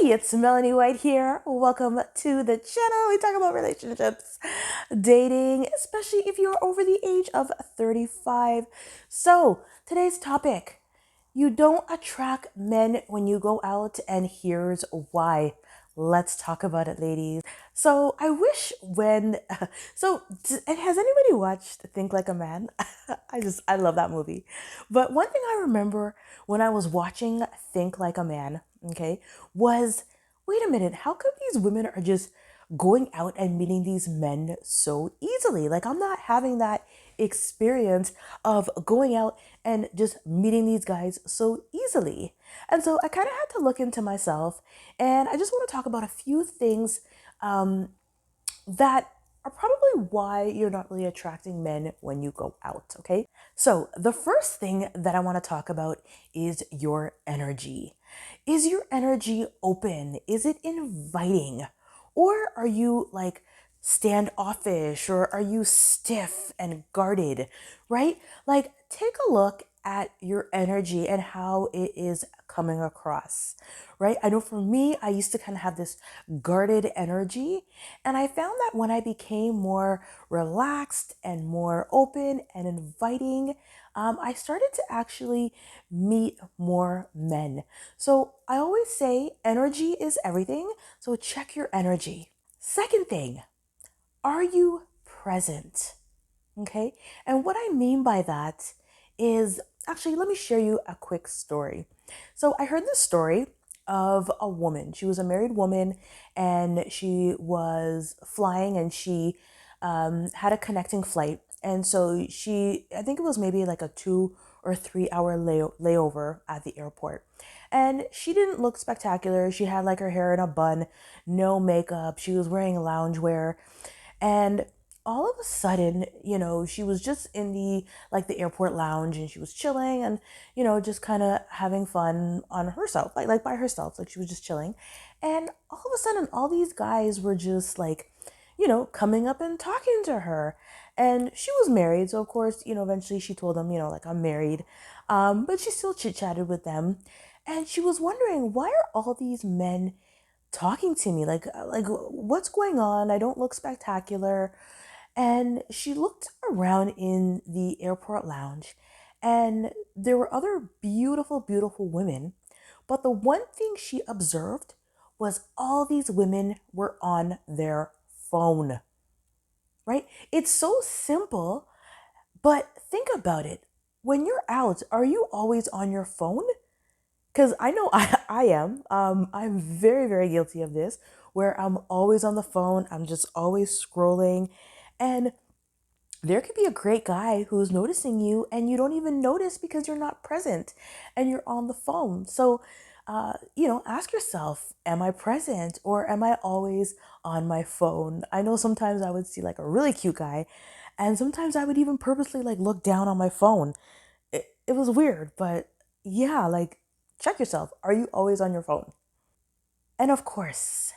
Hey, it's Melanie White here. Welcome to the channel. We talk about relationships, dating, especially if you're over the age of 35. So, today's topic, you don't attract men when you go out, and here's why. Let's talk about it, ladies. So, I wish when, and has anybody watched Think Like a Man? I love that movie. But one thing I remember when I was watching Think Like a Man, okay, was wait a minute, how come these women are just going out and meeting these men so easily? Like, I'm not having that experience of going out and just meeting these guys so easily. And so I kind of had to look into myself, and I just want to talk about a few things that are probably why you're not really attracting men when you go out, okay? So, the first thing that I want to talk about is your energy. Is your energy open? Is it inviting? Or are you like standoffish, or are you stiff and guarded, right? Like, take a look at your energy and how it is coming across, right? I know for me, I used to kind of have this guarded energy, and I found that when I became more relaxed and more open and inviting, I started to actually meet more men. So I always say energy is everything. So check your energy. Second thing, are you present? Okay. And what I mean by that is actually, let me share you a quick story. So I heard this story of a woman. She was a married woman, and she was flying, and she had a connecting flight. And so I think it was maybe like a 2 or 3 hour layover at the airport. And she didn't look spectacular. She had like her hair in a bun, no makeup. She was wearing loungewear. And all of a sudden, she was just in the airport lounge, and she was chilling, and just kind of having fun on herself, like by herself, like she was just chilling. And all of a sudden, all these guys were just like, coming up and talking to her. And she was married, so of course, eventually she told them, like, I'm married. But she still chit-chatted with them. And she was wondering, why are all these men talking to me? Like what's going on? I don't look spectacular. And she looked around in the airport lounge, and there were other beautiful, beautiful women. But the one thing she observed was all these women were on their phone, right? It's so simple, but think about it. When you're out, are you always on your phone? Because I know I am. I'm very, very guilty of this, where I'm always on the phone. I'm just always scrolling. And there could be a great guy who's noticing you, and you don't even notice because you're not present and you're on the phone. So, ask yourself, am I present, or am I always on my phone? I know sometimes I would see like a really cute guy, and sometimes I would even purposely like look down on my phone. It was weird, but yeah, like, check yourself. Are you always on your phone? And of course,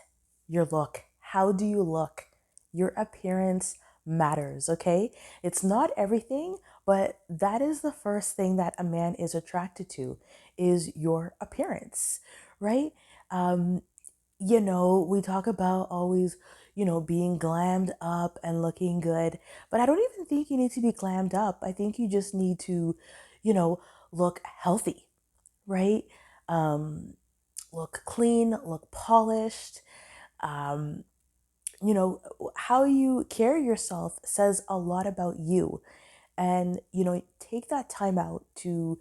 your look. How do you look? Your appearance matters, okay? It's not everything, but that is the first thing that a man is attracted to, is your appearance, right? Um, we talk about always, being glammed up and looking good, but I don't even think you need to be glammed up. I think you just need to, you know, look healthy, right? Um, Look clean, look polished. Um, how you carry yourself says a lot about you. And, take that time out to,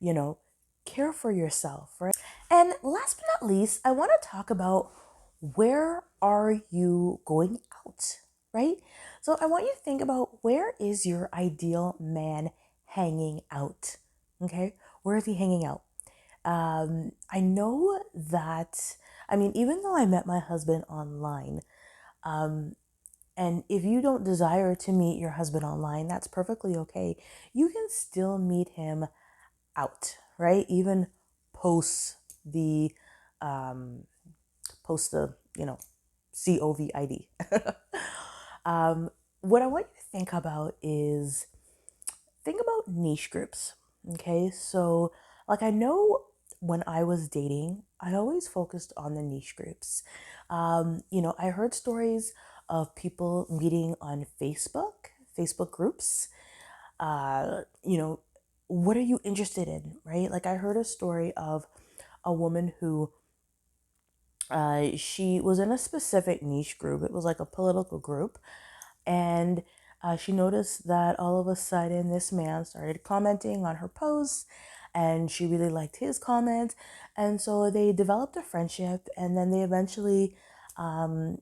you know, care for yourself, right? And last but not least, I want to talk about, where are you going out, right? So I want you to think about, where is your ideal man hanging out? Okay. Where is he hanging out? I know that, I mean, even though I met my husband online, um, and if you don't desire to meet your husband online, that's perfectly okay. You can still meet him out, right? Even post the, um, COVID. What I want you to think about is, think about niche groups. Okay, so like, I know when I was dating, I always focused on the niche groups. I heard stories of people meeting on Facebook groups. Uh, you know, what are you interested in, right? Like I heard a story of a woman who she was in a specific niche group. It was like a political group, and she noticed that all of a sudden this man started commenting on her posts, and she really liked his comments, and so they developed a friendship, and then they eventually, um,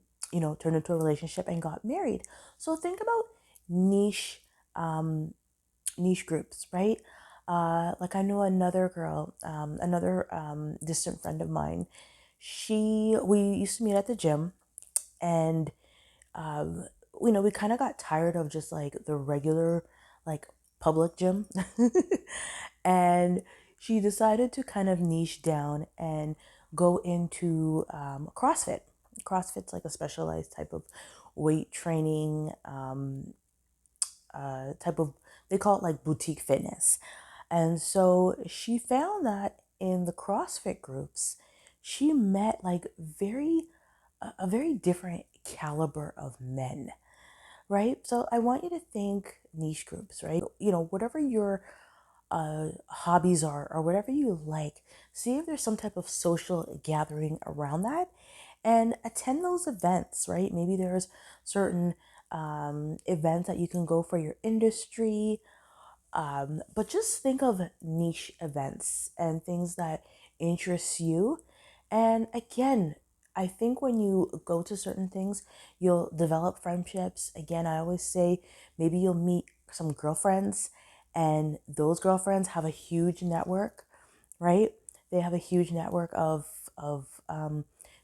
turned into a relationship and got married. So think about niche. Niche groups, right? Like I know another girl, another distant friend of mine. We used to meet at the gym, and um, we kind of got tired of just like the regular, like public gym, and she decided to kind of niche down and go into CrossFit. CrossFit's like a specialized type of weight training type of, they call it like boutique fitness. And so she found that in the CrossFit groups, she met like a very different caliber of men, right? So I want you to think niche groups, right? Whatever your hobbies are or whatever you like, see if there's some type of social gathering around that and attend those events, right? Maybe there's certain events that you can go for your industry, but just think of niche events and things that interest you. And again, I think when you go to certain things, you'll develop friendships. Again, I always say maybe you'll meet some girlfriends, and those girlfriends have a huge network, right? They have a huge network of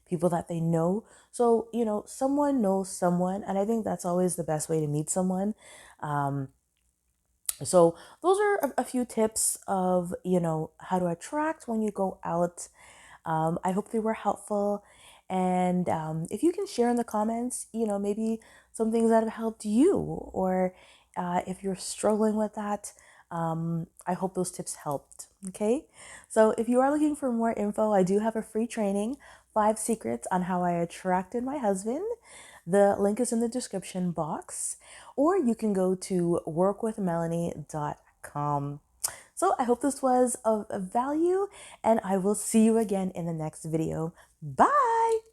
people that they know. So, someone knows someone, and I think that's always the best way to meet someone. Um, so those are a few tips of, how to attract when you go out. I hope they were helpful. And if you can share in the comments, maybe some things that have helped you, or if you're struggling with that, I hope those tips helped. Okay. So if you are looking for more info, I do have a free training, 5 secrets on how I attracted my husband. The link is in the description box, or you can go to workwithmelanie.com. So I hope this was of value, and I will see you again in the next video. Bye!